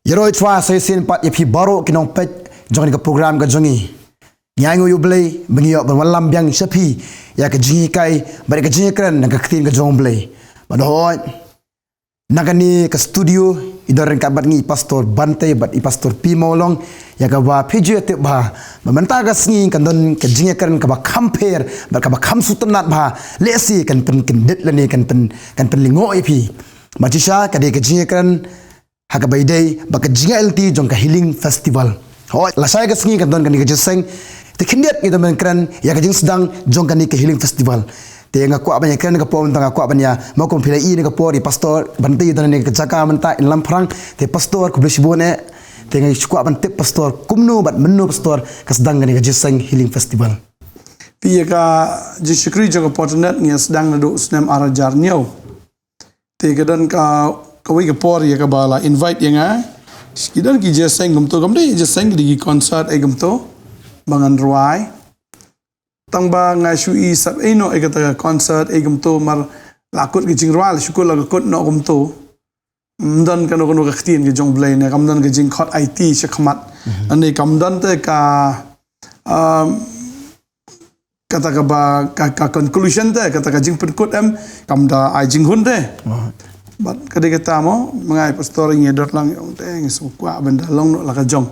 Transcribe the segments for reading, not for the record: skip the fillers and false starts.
Yeroi twa saya sin pat yapi baro kinong pet jong ni program ka jongi nyai ngoyu blay bengiyok bermalam biang sapi ya ka jingi kai bari ka jingi kran nang ka ktin ka jong blay badoi nagani ka studio idoren ka batngi pastor Bantei bat I pastor Pimolong ya ka ba piju te ba mementaga sngi kan don ka jingi kran ka ba compare ba ka ba kham sutanat ba lesi kan pen kendet lani kan pen lingo ipi machisha ka de ka jingi kran hakabai day baka jingiaid jong ka healing festival ho lasai ka sngi kan don kan ka jeseng te kindiat kita menkran ya ka jing sdang jong kan ka healing festival te nga ko abanya kan ka pom tanga ko abanya mo kom philai I ka por pastor Bantei don ne ka jaka menta in lamprang te pastor ku blesibone te nga ko aban te pastor kumno bat menno pastor ka sdang kan ka jeseng healing festival pi ka jishkri jong potternet ngi sdang na do snem arajar nyo te ka don ka kawai ka por ya ka bala invite yang skidan ki jeseng gum to gamde jeseng di concert e gum to bangan ruai tang ba nga shui sab eno e ka concert e gum to mar lakut ki jing rual shukul la kot no gum to mdan kan no ka khtin ki jong blay ne kam dan ka jing khot IT she khmat ane kam dan te ka kata ka ba ka conclusion te kata ka jing penkut kam da ai jing hun te but kadang kita mo mengai pastor ngi dot lang yong teng sukwa benda long no laka jong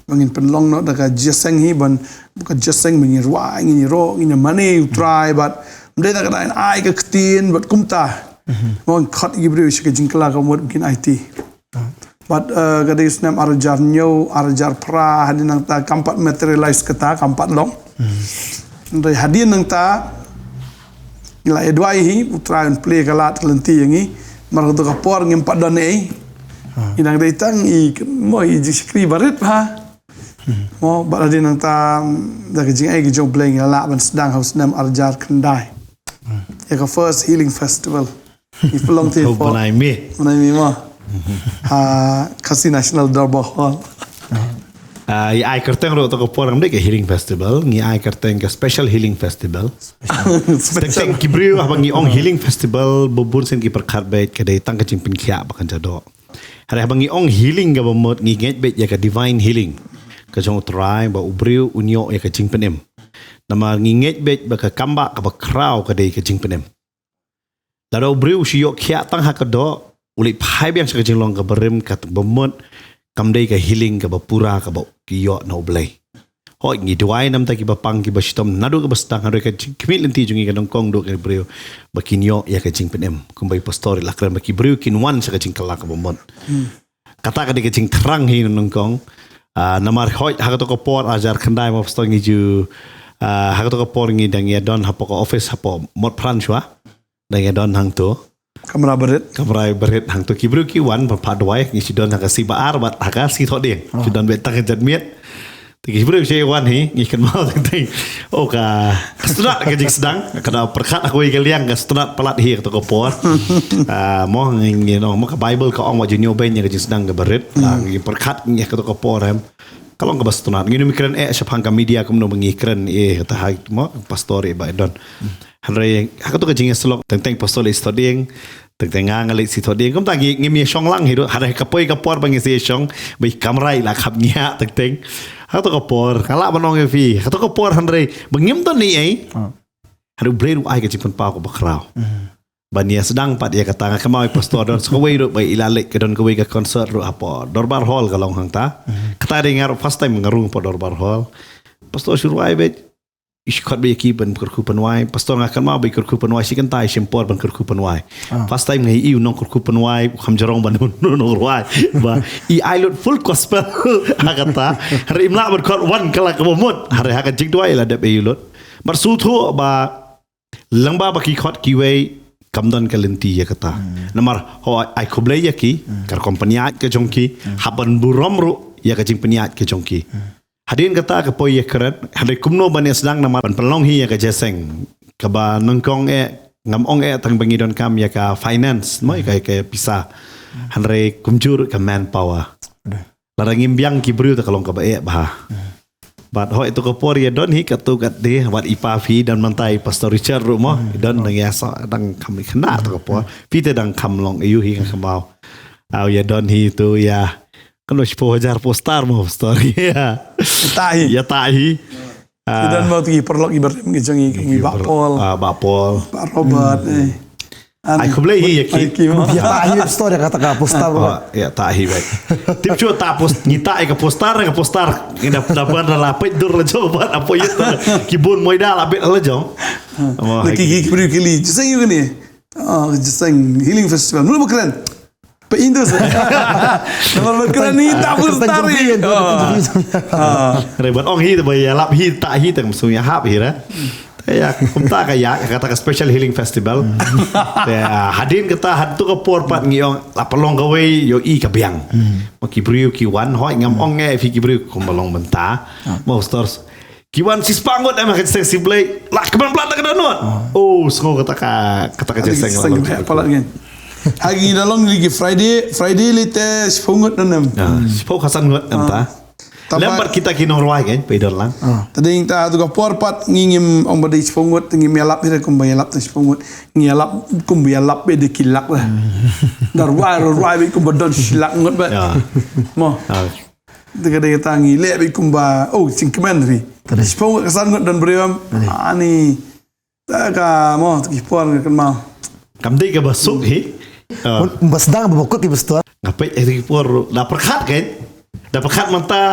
mangin penlong no daga jeseng hi ban bukan jeseng mengi ruai ngi ro ngi money you try but mde daga dain ai ka ktin but kumta mo khat gibriu shi ka jingkla ka mod mungkin IT but kadang snam arjar nyo arjar pra hadin nang ta kampat materialize kata kampat long ndai hadin nang ta ila edwai hi try and play kalat lynti yangi mar to ka por ngim padon ei inang daitang I mo I jikri barit ha mo baladin nang ta da jing ai gi jong playing la ban sdang house nam arjar kandai ya ka first healing festival I pelong te for manai mi mo ha kasi national darbar hall ai kerteng ro to ko por ngamde ke healing festival ngi ai kerteng ke special healing festival special kibriu abang ngi ong healing festival bubun sen ki perkhat bet ke dai tang ka chimpin khia bakan jado hare abang ngi ong healing ga bomot ngi nget bet ya ka divine healing ka jong try ba ubriu unyo ya ka chimpin em nama ngi nget bet ba ka kamba ka ba kraw ka dai ka chimpin em la ubriu shi yo khia tang ha ka do uli phai biang sa ka jinglong ka berem ka bomot kamdai ka healing ka bapura ka ba kiyo na ublay ho ngi duai nam ta ki bapang ki bastom nadu ka bastang haro ka kimit lenti jungi ka nongkong do ka breu bakinyo ya ka jing penem kumbai pastor lakran baki breu kin wan sa ka jing kala ka bomot kata ka de ka jing trang hi nongkong namar hoi ha to ko por ajar khandai ma pastor ngi ju ha to ko por ngi dang ya don hapo ko office hapo mot franchwa dang ya don hang to kamera berit hang tu kibru ki wan pa dwai ngi sidon ha si baar bat ha si tho ding sidon bet tak jat miet ti kibru che wan hi ngi kan mau ting o ka strat ka jing sedang kana perkhat aku ke liang ka strat pelat hi to ko por mo ngi no mo ka bible ka ong wa jinyo ben ngi jing sedang ka berit ngi perkhat ngi ka to ko por kalau ka bastunat ngi mikran syapang ka media kumno mengikran ta ha mo pastor ba don Hari aku tu kerja selok tentang pasal studying tentang ngalih si studying kum tagi ngimi Shillong lang hidup hari kapoi kapor bangi si Shillong baik kamera ilah kapnya tentang aku tu kapor kalau menong fi aku tu kapor hari bangim tu ni hari beli ai kerja pun pau bakrau bania sedang pat dia kata kamai pastor don sekawai ru baik ilalek ke don kawai ke konsert ru apa dorbar hall kalau hang ta kata dengar first time ngarung po dorbar hall pastor suruh ai bet iskot be ki ban kurkupan wai pastor ngakan ma be kurkupan wai sikan tai sempor ban kurkupan wai first time ngai iu nong kurkupan wai kham jarong ban no wai ba I lot full gospel agata hari imla ban kot wan kala ka bomot hari hakan jik dwai la de be lot bar su thu ba langba ba ki khot ki wei kamdan ka lynti ya kata namar ho ai khoblai ya ki kar kompaniat ke jongki haban burom ru ya ka jing peniat ke jongki hadin kata ke poi keret hadai kumno ban sedang nama ban pelong hi ya ka jeseng ka ba nongkong ngam ong tang bangi don kam ya ka finance mo ka pisa hanre kumjur ka manpower larang imbiang ki bru ta kalong ka ba ba But hoi tu kapor ya don hi katu kat de wat ipa fi dan mantai pastor Richard rumah dan nang ya so dang kami kena tu kapor pi te dang kam long ayu hi kan kamau au ya don hi tu ya kan lo spo hajar postar mo story ya Tahi. ya tahi Dan mau pergi perlok ibarat ngejangi kami Bapol, Bapol Pak Robert ai kublai hi ya ki Ya tahi story kata ka postar ya tahi baik tip chu ta post nyita ka postar ina dapat lapet dur la coba apa ya kibun moida lapet la jong Lagi kibri kili Jisang yun ni Jisang Healing Festival Mula berkeren Pak Indus Nama berkeren ni tak postar ni Rebat ong hi tu ya lap hi tak hi tang sunya hap hi ra ya kumta ka ya kata ka special healing festival ya hadin kata hatu ka por pat ngiong la pelong gawe yo i ka biang mo kibriu ki wan hoi ngam ong nge fi kibriu kumbalong benta mo stores ki wan sis pangot am ka seng siblay la keban plat ka donot oh sengo kata ka seng la Pala kan Hagi dalong lagi Friday lite Sipungut nanam sipau kasan ngot enta lembar kita kinong ruai kan pedor lang Tadi yang tu kapor pat ngingim ong badai Sipungut ngim yalap ni kum bayalap tu Sipungut ngiyalap kum bayalap be de kilak lah ruai be kum badon silak ngot ba mo Dekat tangi le be kum ba singkeman ri Sipungut kasan ngot dan beriam ani tak mo kapor kan mau kamdai ka basuk hi Basdang babukut di postar ngapai por da perkat kan da perkat manta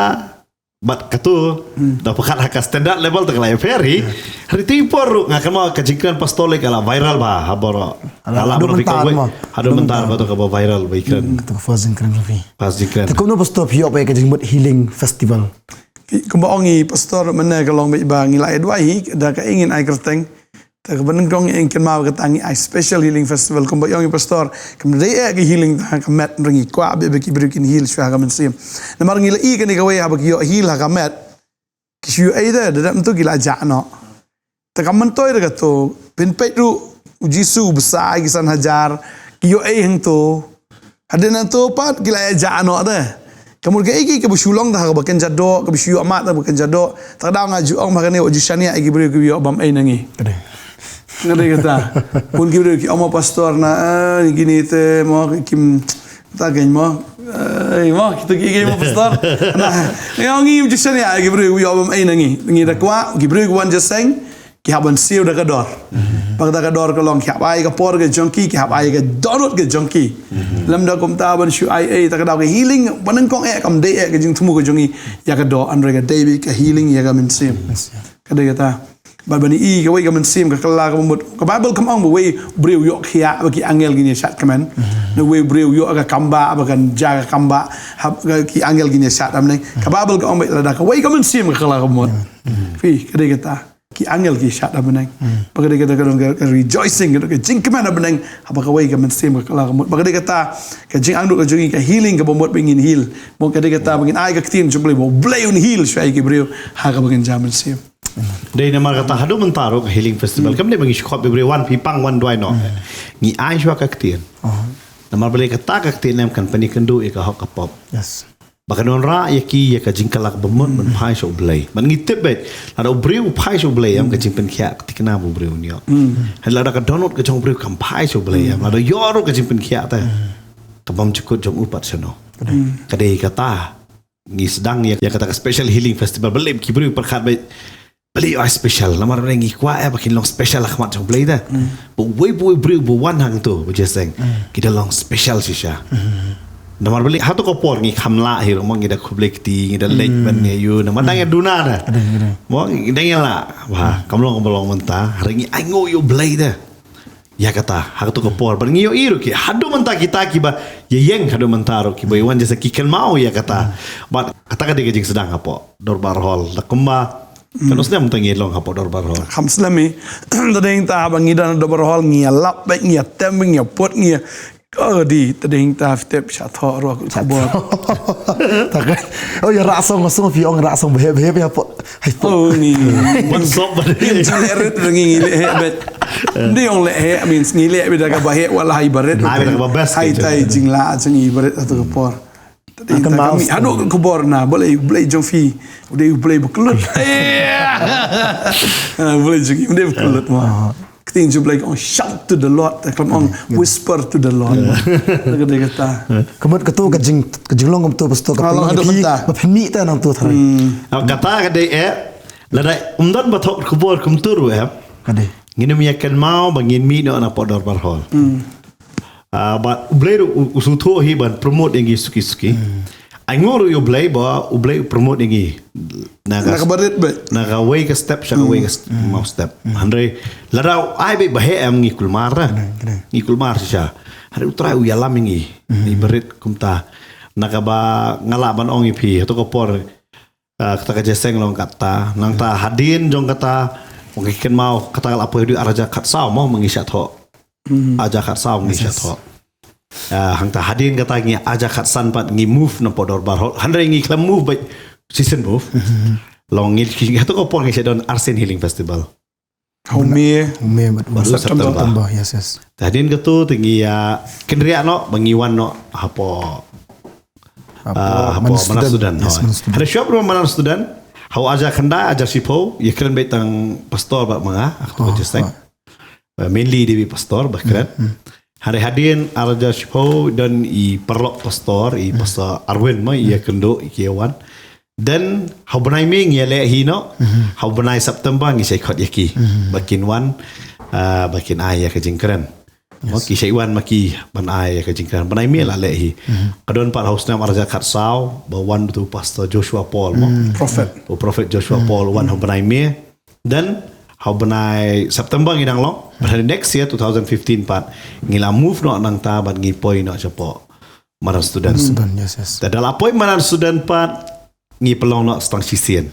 bat katu da perkat hak standard level tak lai ferry hari ti por ngakan mau kajikan pastole kala viral ba haboro ala bro fikir gue hado mentar ba to ka viral ba ikan kata fazing keren rafi pastikan tak kumno postar pio apa yang buat healing festival kumbaongi pastor mana kalau ba ngilai duai da ka ingin ai kerteng tak benengkong yang kenal ketangi ai special healing festival kumbaongi pastor kemudian ke healing ta kamet ringi kwa be ki breaking heal sha ka mensim namar ngila i kan gawe ha ki heal ha kamet ki ai da tu gila jano tak kamentoi da to pin petru jisu besar kisan hajar ki ai hang to hadena to pat gila jano da Kamu ke iki ke Shillong dah bakan jado ke Shillong amat dah bakan jado tak ada ngaju ong makane ojishania iki beri ke Bantei nangi ngade kata pun ki beri ki omo pastor na gini te mo kim tak gen mo kita ki mo pastor nah ngi ojishania iki beri ke Bantei nangi da kwa ki beri wan jaseng ki haban siu da kador pag da kador ko long ki habai ka por ke jonki ki habai ke donut ke jonki lam da kom ta ban shu ai ta ka ke healing banan kong kam de ke jing thumu ko jongi ya ka do andre ka debi ka healing ya ka min sim ka de ta bani i ka we ka min sim ka kala ka mut ka bible kam ong we breu yo khia ba ki angel gini shat kaman no we breu yo ka kamba ba kan ja ka kamba ki angel gini shat amne ka bible ka ong ba da ka we ka min sim ka kala ka mut fi ka de ta ki angel ki shat abanang pagade kata ka rejoicing ka jing kemana abanang apa ka way ka mensim ka kala ka pagade kata ka jing angdu ka jungi ka healing ka bomot bingin heal mo kade kata bingin ai ka tin jumble bo blayon heal shai ki brio ha ka bingin jaman sim dei namar kata hadu mentaro ka healing festival kam de bangi shop every one pipang one doi no ni ai shwa ka tin namar bele kata ka tin nam kan pani kendu e ka hok ka pop yes Bahkan orang ya ki ya kajing kalak bemut men pai so blay. Man ngitip bet. Ada breu pai so blay am kajing pen kia ketika nabu breu ni. Hela ada ka download ka jong breu kam pai so blay am. Ada yoro kajing pen kia ta. Tabam cukut jong upat sono. Kadai kata ni sedang ya kata ka special healing festival belib ki breu perkat bet. Beli ai special lamar rengi kwa bakin long special lah mat jong blay da. Bu boy breu bu wan hang tu bu jeseng. Kita long special sisha. Namar balik hatu ko por ngi khamla hi ro mong ida khublek ti ida lek ban nge yu namar dang duna na mo dang la wa kamlong menta ringi ai ngo yu blade ya kata hatu ko por bar ngi yo iru ki hadu menta kita ki ba ye yeng hadu menta ro ki boy wan jasa ki ken mau ya kata ba kata ka de jing sedang apo dorbar hall la kumba kan usna menta ngi long apo dorbar hall kham slami tadeng ta bangi dan dorbar hall ngi lap be ngi tem ngi pot ngi di tading ta step shatho ro ko bor tak ya rasong rasong fi ong rasong beheb ya po hai po ni ban sob ba eret ngi le bet ndi ong le I mean ngi le be da ka bahe wala hai baret hai da ka best hai tai jingla ngi baret atu ko por Akan kami aduk kubur na boleh jong fi boleh berkelut boleh jong boleh berkelut mah keting jong boleh shout to the Lord kalau whisper to the Lord dia kata Kemut ketu kejing long ketu pastor kalau ada mentah mi ta nang tu thari kata kadai ladai umdan batok kubur kumtur kadai ngini miyakan mau bangin mi no na podor barhol but ublay usuto hi ban promote ingi suki angor yo blay ba ublay promote ingi naga kabarit bet naga way ka step siya way ka mau step andre ladau ai be bahe am ngi kulmar siya hari utrai u yalam ingi ni berit kumta naga ba ngalaban ongi pi to ko por kata ka jeseng long kata nang ta hadin jong kata mungkin mau kata apa di araja kat saw mau mengisat ho aja kat saw mengisat ho hang ta hadin kata ngi aja kat san pat ngi move na podor bar handre ngi klam move by season move long ngi kata ko por ngi sedon Arsen Healing Festival Home September yes hadin katu tinggi kendria no bangiwan no hapo mana student ada shop rumah mana student how aja kenda aja sipo ya keren betang pastor bak mga aku just mainly di pastor bakran hari hadin aja sipo dan i perlok pastor i pastor Arwin ma ia kendo ikiawan dan how benai ming ya le hino how benai September ngi sai khot yaki bakin wan bakin ai ya kejingkran maki syaiwan maki banai ka jingkan banai mi la lehi kadon par house nam arja khat saw ba wan tu pastor Joshua Paul mo prophet Joshua Paul wan ho banai mi then how banai September ngidang long but next year 2015 pat ngila move no nang ta ban ngi poi no chapo maran student yes da la poi maran student pat ngi pelong no stang sisien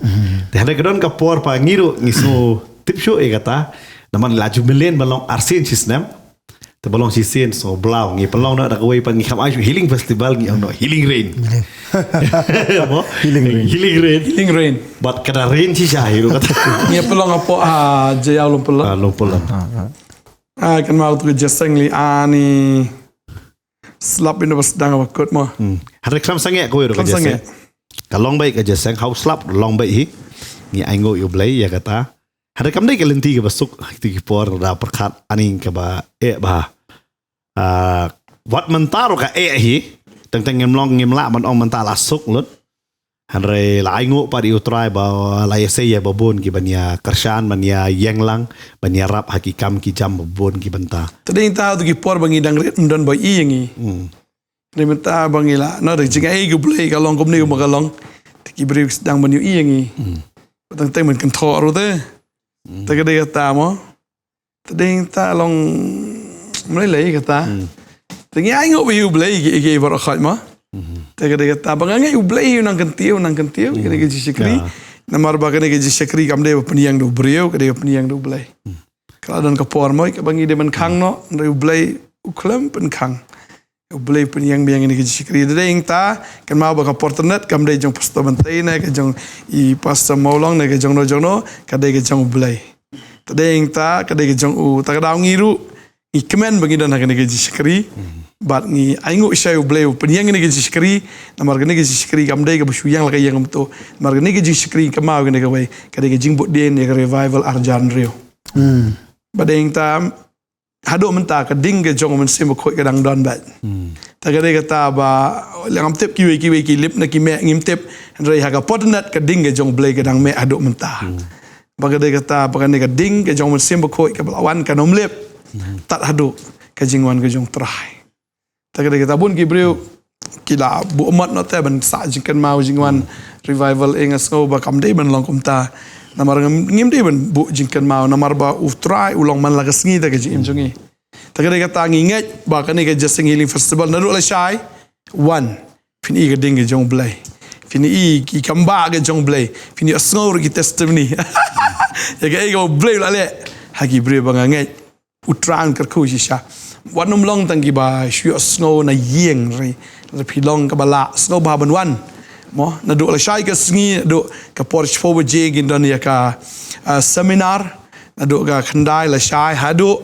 da hada kadon ka por pa ngiru ngi so tip show e kata naman laju million balong Arsen system balong sisien so blau ngi pelong nak dakawai pan ngi kam ai healing festival ngi no healing rain healing rain but kada rain si syahiru kata ngi pelong apa jaya long pelong kan mau tu jaseng li ani slap in sdang bakut mo hari kram sange ko yo ka jaseng kalong baik ka jaseng house slap long baik hi ngi aingo yo blai ya kata hari kam dai ka lynti ka basuk ti ki por da perkat aning ka ba wat mentaro ka hi teng ngem long ngem la man ong mentala suk lut hanre la aingo pa di utrai ba la yese ya babon ki banya kershan banya yenglang banya rap hakikam ki jam babon ki banta tading ta tu ki por bangi dang ret mdan boy i ngi ni menta bangi la no de jinga ai gu play ka long kom ni ma ka long ki brix dang ban yu i ngi teng men kan tho ro te ta ka de ta mo tading ta long mới lấy cái ta thì nghe anh ngồi yêu lấy cái vợ khỏi mà thì cái ta bằng nghe yêu lấy năng cần tiêu cái gì sekri namar ba cái gì sekri kam dia peniang do brio cái peniang do lấy kalau dan kapor moi cái bangi dia man khang no do lấy uklam pen khang lấy peniang biang ini cái sekri dia ing ta kan mau ba Potternet kam dia jong pastor Bantei na cái jong i pastor Maulong na cái jong no cái jong lấy dia ing ta cái jong u ta ka ngiru i kemen bagi dan hakane gaji sekri bat ngi aingo isai ubleu peniang ni gaji sekri namar gane gaji sekri kamdai ga busuyang la kayang to namar gane gaji sekri kamau gane ga wai kade ga jingbot den ya revival arjan rio badeng tam hado menta ka ding ga jong men sim khoi ga dang don bat ta gade ga ta ba langam tep kiwe ki lip na ki me ngim tep rei ha ga Potternet ka ding ga jong blai ga dang me hado menta bagade ga ta bagane ga ding ga jong men sim khoi ka lawan ka nom lip tak hadu kajingwan kajong trai tak ada kita pun kibriu kila bu umat no te ban sa jingkan mau jingwan revival engas ngo ba kam dei ban long kumta namar ngim dei ban bu jingkan mau namar ba utrai ulong man lagas ngi ta kajim jongi tak ada kita nginget ba kan ke Jaseng Healing Festival nadu la shai one fini ke ding ke jong blai fini i ki kamba ke jong blai fini asngor ki testimony ya ke go blai la le hagi bre ba nget utran kerku sisha wanum long tangki ba shu snow na yeng ri pilong ka bala snow ba ban wan mo na do la shai ka sngi do ka porch forward jig in ya ka seminar na do ka khandai la shai hadu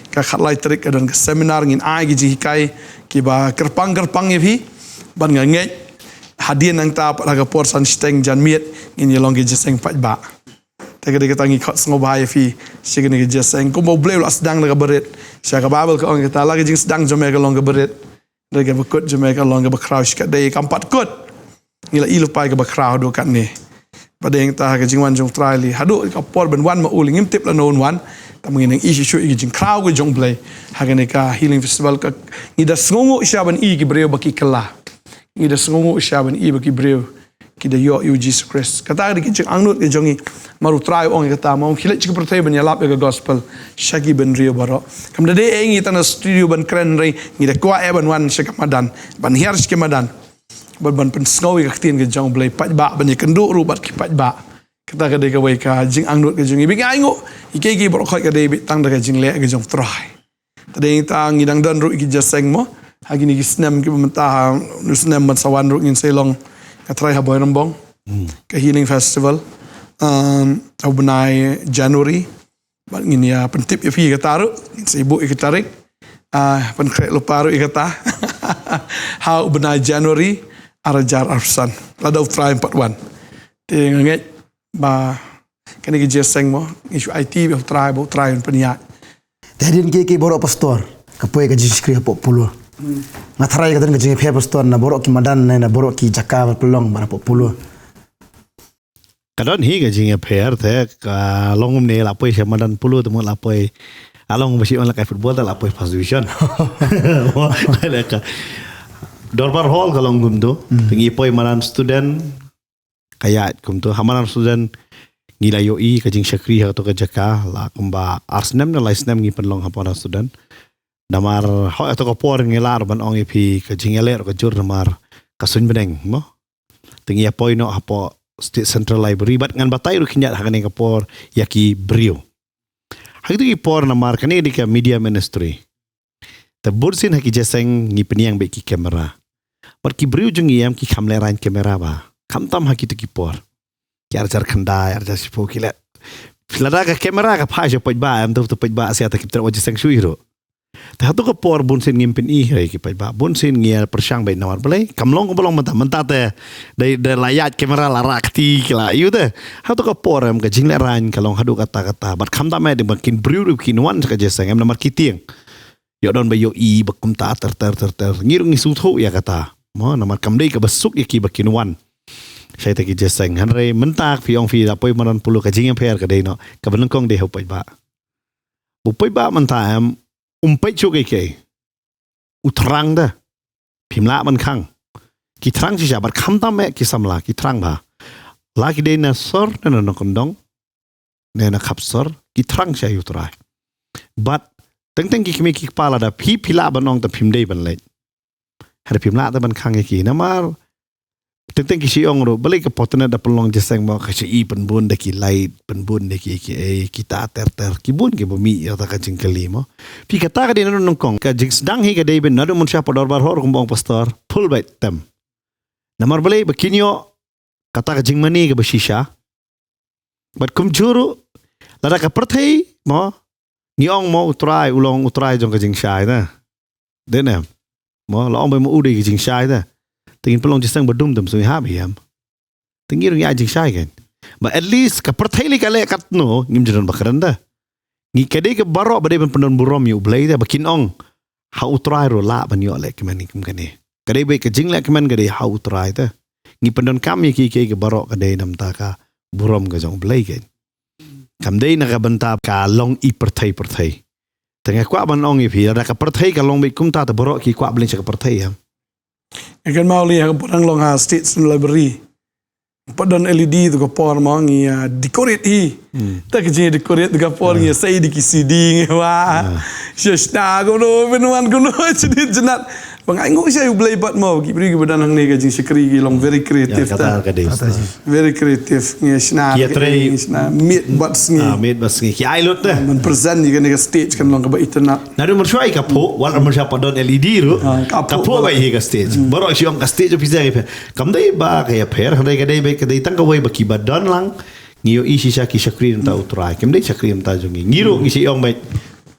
ka khatlai trik ka seminar ngin ai gi kai ki ba kerpang ye phi ban nga nge hadian nang ta pat laga por san steng jan miet ngin yelong ge jeseng pat ba ta kade kata ngi khot sngo bahaya fi sigene ge jeseng ko mo bleu las dang laga berit sya ka babel ko ong kata lagi jing sedang jome ka long ge berit laga bekut jome ka long ge bakraush ka dei kampat kut ngila ilu pai ka bakrau do kan ni pada yang ta ka jing wan jong trali hadu ka por ben wan ma uling im tip la non wan ta mengin yang isi shu igi jing krau ge jong blai hagane ka healing festival ka ngida sngongo sya ban i gi breu baki kala ngida sngongo sya ban i baki breu kita yo Jesus Christ kata di kicik angnut ke jongi maru try ong kata mau khilet cik pertai ban yalap ke gospel shagi ben rio baro kamda de engi tana studio ban kren rei ngida kwa e ban wan shaka madan ban hiar shaka madan ban pen sngowi ka tin ke jong blai pat ba ban kendu ru bat ki pat ba kata ka de ka wai ka jing angnut ke jongi bi ngai ngo ike ki bro khoi ka de tang da ka jing le ke jong try tade tang ngidang dan ru ki jaseng mo hagi ni snam ki mentah snam man sawan ru ngin Shillong katrai haboy rambong ke healing festival benai Januari bat ngin ya pentip ya fi kataru sibuk ikatarik pen krek luparu ikata ha benai Januari arajar arsan ladau try 41 te nget ba kani ke jeseng mo isu IT be try penia Tadin ke borok pastor kapoy ka jiskri hapo pulo ngatrai katan ka jingi phe pastor na borok ki madan na borok ki jakka pelong bara populo kadon hi ga jinga pher the ka longum ne la poi madan pulu tu la poi along basi on la kai football la poi first division la ka dorbar hall ka longum do tingi poi madan student kayat kum tu hamaran student ngila yo i ka jing shakri ha to ka jakka la kumba arsnem na laisnem ngi penlong ha para student damar ho to ka por ngelar ban ong ipi ka jingeler ka jur damar kasun beneng mo tingi poi no hapo State Central Library bat ngan batai ru kinyat hakane ka por yaki brio hagi ki por na mar kane di ka media ministry ta bursin haki jeseng ngi peniang be ki kamera bat ki brio jungi yam ki khamle ran kamera ba khamtam haki to ki por kyar jar khanda yar jar sipo kilat filada ka kamera ka phaje pajba am to pajba sia ta ki tra jeseng shuiro ta hatu ka por bunsin ngimpin i hai ki pajba bunsin ngia persyang bai nawar belai kamlong ko belong menta te dai layat kamera larak ti kila iu te hatu ka por am ka jingle ran kalong hadu kata bat khamta me de bakin briu kin wan ka jeseng am namar kitieng yo don bayo i bakum ta ter ngirung ngi sutho ya kata mo namar kamdei ka basuk ya ki bakin wan sai te ki jeseng hanre mentak fi ong fi la poi maran pulu ka jinge pher ka dei no ka benengkong de ho pajba bu pajba menta am umpai chukai ke utrang da pimla man khang ki trang chi jabat kham tam me ki samla ki trang ba la ki de na sor na no kondong ne na khap sor ki trang cha utrai but teng ki me ki pala da pila banong ta pim dei ban le har pimla da ban khang ki na mar teng ki si ong ro balik ke Potternet da pelong jeseng mo ka si pen bun da ki light pen bun da ki kita ter ki bun ki bumi ya ta ka jingkali mo pi kata ka din nong kong ka jing sdang hi ka dei ben nadu mun sya podor bar hor kumbong pastor full bait tem namar balik bekinyo kata ka jing mani ka basisha bat kum juru lada ka perthai mo ni ong mo utrai jong ka jing shai na den mo la ong ba mo udai ka jing shai da tingin pelong jeseng bedum dum sui habiam tingir ngi ajing shai kan but at least ka perthai ka le kat no ngim jeron bakaranda ngi kade ke baro bade ben pendon burom yu blai da bakin ong ha utrai ro la ban yo le kemen kum kane kade be ke jing le kemen kade ha utrai ta ngi pendon kam ki ke baro kade nam ta ka burom ga jong blai kan kam dei na ka banta ka long i perthai tengah kwa ban ong i phi da ka perthai ka long be kum ta baro ki kwa blai cha ka perthai ya akan mau lihat porang long ha State Library padon LED tu ko por mo ngi decorate hi ta ke je decorate tu ko por ngi sai di CD ngi wa shashta ko no benwan ko no jadi jenat bangai ngo sai blai bat mo ki bri badan hang ne ga jing sikri gi long very creative ta very creative ngi shna mid bat ngi ki ai lut man present ni ga stage kan long ba itna nadu mun shoi ka po wal mun sha padon LED ru ka po bai hi ga stage baro si ong ka stage officer ga kam dei ba ka ya pher dei ga dei ka dei tang ka wai ba ki badan lang ngiyo isi sha ki shakri ta utrai kem dei shakri ta jungi ngiro ngi si ong bai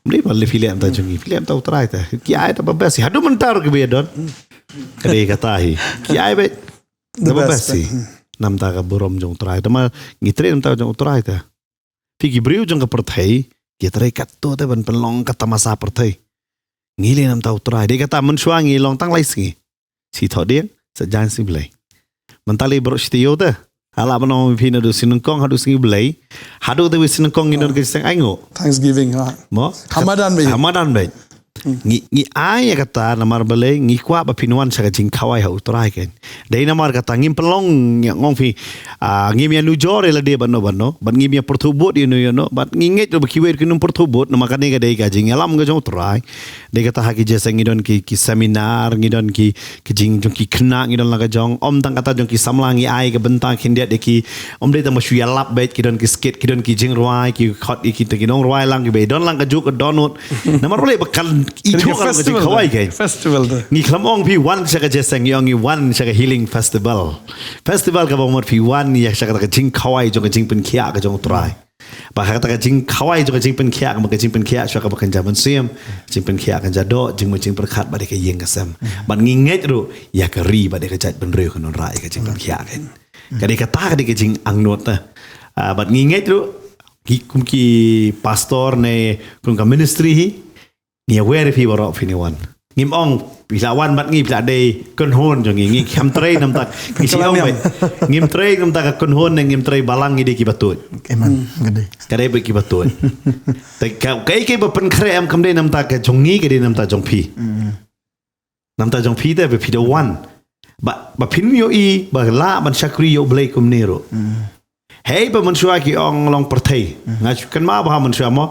Mesti balik film ta jungi film ta utrai ta ki ai ta babasi hadu mentar ke be don kade kata hi ki ai be The best. sih. Nam ta ka borom jong trai. Tama ngitre nam ta jong trai ta. Pigi briu jong ka perthai, ki trai kat to te ban penlong ka tamasa perthai. Ngile nam ta trai. Dia kata mun shwa ngi long tang lai singi. Si tho dia sa jan si blai. Mentali bro stio ta. Ala bano pina do sinungkong hadu singi blai. Hadu te sinungkong ngi don ke sing aingo. Thanksgiving ha. Mo? Hamadan be. Hamadan be. Ngi ai kata namar balai ngi kwa ba pinuan sa jing khawai ha utrai ken dei namar kata ngim pelong ngong fi ngi mi anu jore la de banno ban ngi mi perthubot you know bat ngi nget ba kiwer kinum perthubot nama kan ga dei ga jing alam ga jong utrai dei kata ha ki jesa ngi don ki seminar ngi don ki jing jong ki khna ngi don la ga jong om tang kata jong ki samla ngi ai ga bentang khindia de ki om dei ta ma shuya lap bet ki don ki skate ki don ki jing ruai ki khot ki te ki nong ruai lang ki be don lang ga juk donut namar balai bakal itu kalau kerja kawai kan festival tu. Ni kelamong pi one saya kerja sengyong ni one saya healing festival ka bangmot pi one ya saya kerja jing kawai jong jing pen kia ka jong try ba kata jing kawai jong jing pen kia ka jing pen kia saya ka bakan jaman siam jing pen kia kan jado jing jing perkhat ba de ka yeng kasam ban nginget ru ya ka ri ba de ka jat ben reu kan rai ka jing pen kia kan kadi kata ka de ka jing angnot ta ban nginget ru ki pastor ne kun ka ministry hi ni aware fi borok fi ni wan ngim ong bila wan bat ngi bila dei kon hon jong ngi kham trei nam tak ngi siong bai ngim trei nam tak kon hon ngim trei balang ngi de ki batut Keman gede. kadai be ki batut te kai ba pen krem kam de nam tak ka jong ngi ke de nam tak jong phi nam tak jong phi te be phi de wan ba phin yo i ba la ban shakri yo blai kum nero hey ba man shwa ki ong long perthai ngach kan ma ba man shwa mo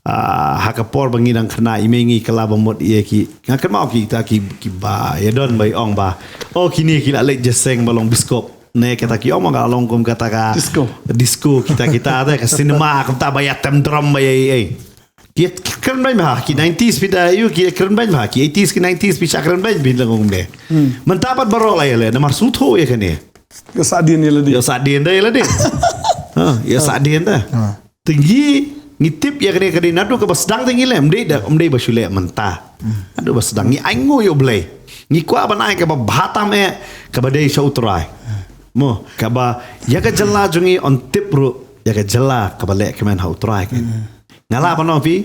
hakapor bangi nang khna imengi kala bamot ye ki ngakan mau ki ta ki ba ya don bai ong ba o kini ki la lek jeseng balong biskop ne kata ki ong ga long kom kata ka disco kita ada ka cinema kam ta bayat tem drum bai ai ki keren bai ma ki 90s pida yu ki keren bai ma ki 80s ki 90s pi keren bai bin langong de mentapat baro la le namar sutho ye kene Yo sadien ye ladi. yo sadien dai la de ya sadien da tinggi ngitip ya kene nadu ke basdang tinggi lem de basule menta adu basdang ni aingo yo blai ni kwa banai ke ba bhatam e ke ba dei sautrai mo ke ba ya ke jalla jungi on tip ru ya ke jalla ke ba le ke men hautrai ke ngala bano pi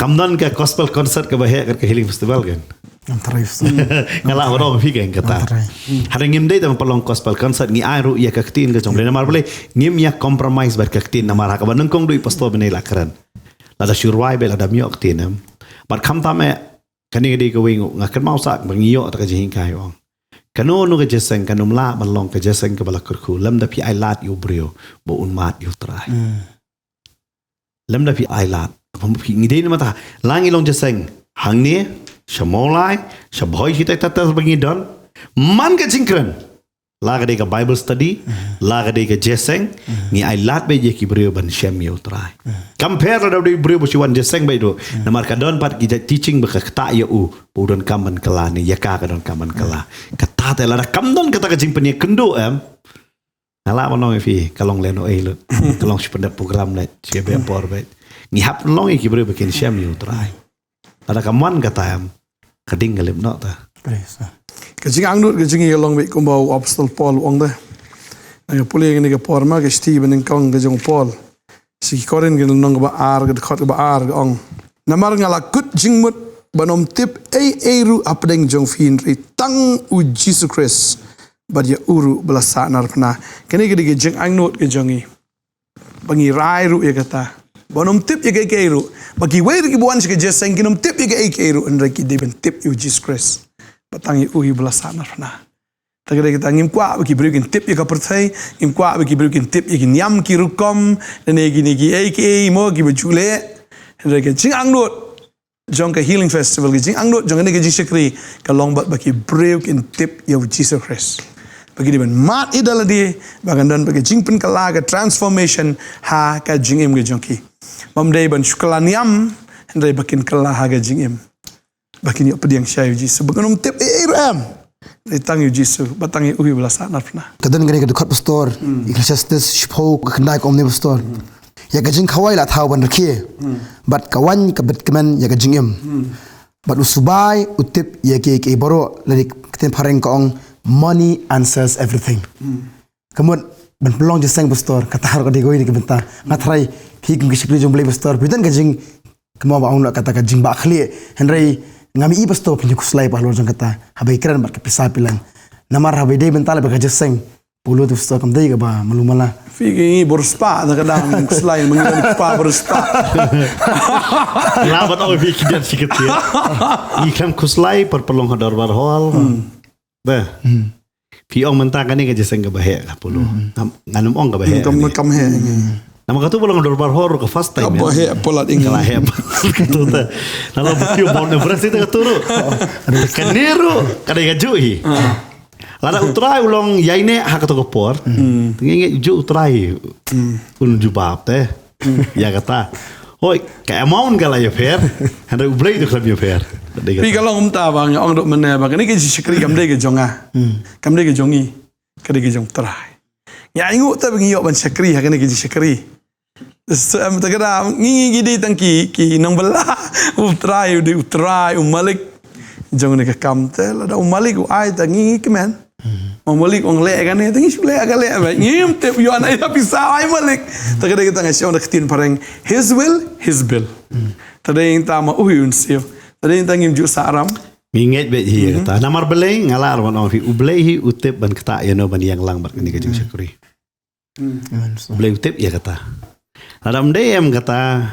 kamdan ke gospel concert ke ba he ke healing festival kan Terus. ngala bano pi ke kata hari ngim dei tam palong gospel concert ngi airu ya ke tin ke jong le namar boleh ngim ya compromise bar ke tin namar ka banung kong dui pastor benai lakaran la da shurwai be la da miok tinam bar kham tam e kani di ke wingu ngakan mau sak bangiyo ta ka jing kai ong kanu nu ke jeseng kanum la balong ke jeseng ke balakur khu lam da pi ai lat yu brio bo un mat yu trai lam da pi ai lat pom pi ngi dei mata langi long jeseng hang ni shamolai shabhoi hitai tatas bangi don man ke jingkren laga de ka bible study laga de ka jeseng ni ai lat be je ki brio ban shem yo trai compare da de brio bo siwan jeseng be do namar ka don pat ki teaching ba ka ta ya u budon kaman kala ni ya ka don kaman kala kata te la kam don kata ka jing pen ye kendo nala monong fi kalong leno e lo kalong sipenda program net siebe por be ni hap long ki brio be ken shem yo trai ada kaman kata kading galip no ta Kajing angnut kajing ye long be kumbau apostol Paul ong de. Ay puli ngene ke porma ke Stephen ning kong kajong Paul. Si koren ke nong ba ar ke khot ba ar ong. Namar ngala kut jingmut banom tip ru apdeng jong fin ri tang u Jesus Christ. Bad ya uru belasa narpna. Kene ke jing angnut ke jongi. Bangi rai ru ye kata. Banom tip ye ke ru. Bagi we ri buan ke jeseng kinom tip ye ke ru en ki deben tip u Jesus Christ. Batangi uhi belasan arna. Tagada kita ngim kwa bagi berikin tip ya kapertai, ngim kwa bagi berikin tip ya nyam ki rukom, dan egi aka mo ki bajule, dan kita jing angnut, jong ke healing festival jing angnut, jong ini ke jing sekri, kalong bat bagi berikin tip ya Jesus Christ. Bagi dia mat idal dia, bagan dan bagi jing pen kala ke transformation ha ke jing im ke jongki. Mamdai ban syukalan yam, dan bakin kala ha ke jing im. Bakin yo pediang syai Jesus baganum tip ram datang yo Jesus batang yo uhi belasan arna Kadang gani ke dekat pastor Ecclesiastes shipho ke kendai kom ne pastor ya gajing khawai la thau ban rakhe bat kawan ka bet kemen ya gajing em bat usubai utip ya ke boro lari keten phareng ka ong money answers everything. Kemudian ban pelong jeseng pastor kata har kadi goi ni ke benta ngatrai hi kum kisikli jong blai pastor bidan kajing kemo ba ong kata kajing ba khli henry ngami i pastor pinju kuslai pa lor jong kata habai keren bar ke pisah pilan namar habai dei benta le ba jeseng pulu tu pastor kam dei ka ba malumala Figi berspa kadang selain mengenai spa berspa. Labat orang fikir dia sikit ya. Ikan kuslai perpelong hadar barhol. Dah. Piong mentang ni kerja sengga bahaya lah puluh. Nganum ong ke bahaya. Kam he. Nama kata pelong hadar barhol ke first time. Bahaya polat ini. Kalah he. Kata tu. Kalau bukti bau nebrasi tu kata tu. Keniru kadang kajui. Lada utrai ulong yaine hak kata kopor. Tengi ju utrai. Jubab teh. Ya kata. Oi, kayak amount kala ya fair. Hendak ublay tu kalau ya fair. Tapi kalau umta bang, orang dok mana bang, ni kerja sekali kamdai ke jonga, kamdai ke jongi, kerja ke jong terai. Ya ingat tak bang yok ban sekali, hak ni kerja sekali. So am tak kena ngingi gidi tangki ki nang bela, utrai, malik jong ni ke kamtel, ada malik ai tak ngingi kemen. Malik orang lek kan ni, tangi lek agak lek bang. Ngim tep yo anak ida pisau ai malik. Tak kena kita ngasih orang ketin pareng his will, his bill. Tadi yang tama unsio. Tadi yang tangim ju saram. Minget bet hiya kata. Namar belai ngalar wan orang ublay hi utip ban kata ya no ban yang lang bar ni kajeng syukuri. Ublay utip ya kata. Adam dem kata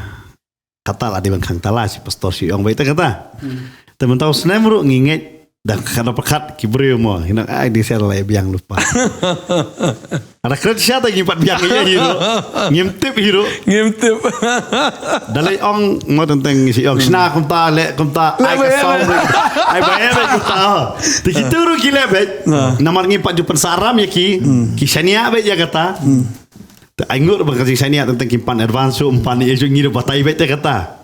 lah di bangkang tala si pastor si ong baik kata. Teman tahu senemru nginget dah kada pekat kibriu mo hinak ai di sel lai biang lupa. Ada kerja siapa ngimpat biang ya hiro. Ngimtip hiro. Ngimtip. Dalai ong mo tentang si ong sna kumta le kumta ai ka song. Ai bayar kumta. Tikituru gila bet. Namar ngimpat jupan saram ya ki sania bet ya kata. Aingur bakasi sania tentang kimpan advance umpan ya ngiru batai bet ya kata.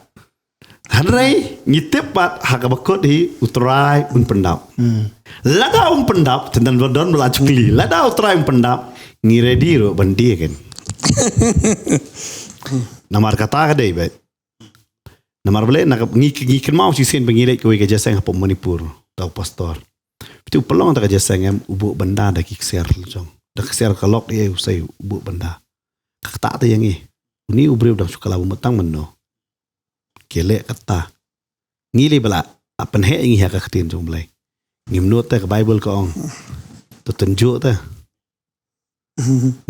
Hanrai ngitip pat hak bakot di utrai un pendap. Lada pendap tentang don belajungli. Lada utrai pendap ngiredi ro bandi kan. Namar kata kadai bet. Namar bele nak ngikin mau si sen pengirai kowe ke jaseng apa Manipur tau pastor. Itu pelong tak jaseng em ubuk benda dak kikser jong. Dak kikser kalok dia usai ubuk benda. Kata tu yang ni. Uni ubre udah sukala bumetang menno. Kelek kata ngili bala apan he ingi hak katin jong blai ngimnot ta ke bible ko ong to tunjuk ta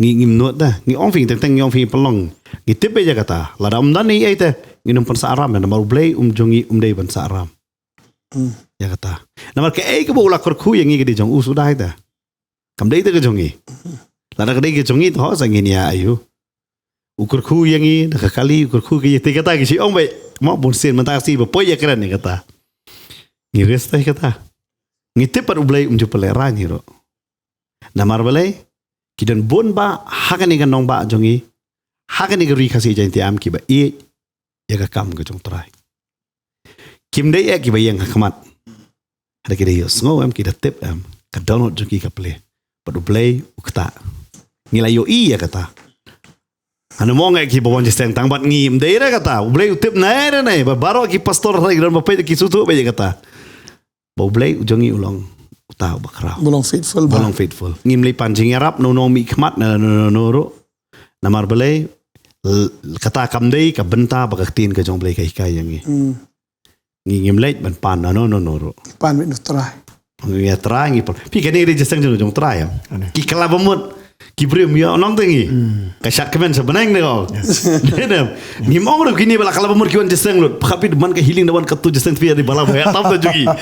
ngimnot ta ngi ong fing teng ong fing pelong ngi tipe ja kata lada dan ni ai ta nginum pan saram dan baru blai jongi dei ban saram ya kata namar ke ai ke bola kor khu yang ngi ke jong sudah ta kam dei ta ke jongi lada ke dei ke jongi to sa ngi ya ayu ukur khu yang ni dah kali ukur khu ke yete kata ke si ong bai mau bonsin mentah si berpoy ya keren ni kata ngiris teh kata ngitip par ublay pelera ni ro namar balai kidan bon ba hakan ni nong ba jongi hakan ni ri khasi janti am ki ba i ya ka kam ke jong trai kim dei ki ba yang khmat ada kida yo sngo am kida tip am ka download jongi ka play par ublay ukta ngila yo i ya kata anu mau ngai ki bawang jesteng tangbat ngim daerah kata ublay utip naik nai baru ki pastor lagi dan bapai ki sutu be kata ublay ujongi ulong utah bakrau Bolong faithful ngim li panjing arab no mi khmat na no ro namar belai kata kamdei ka benta bakaktin ka jong blay kai yang ni ngim leit ban pan no ro pan mit try ya try ngi pi kani ri jesteng jong try ki kala bamut Kibrium ya nong tengi. Kasat kemen sebenang deh kau. Nedem. Ni mau orang kini bala kalau pemur kiwan jesteng lut. Tapi deman ke healing deman ketu jesteng via di bala bayar tam tu juga.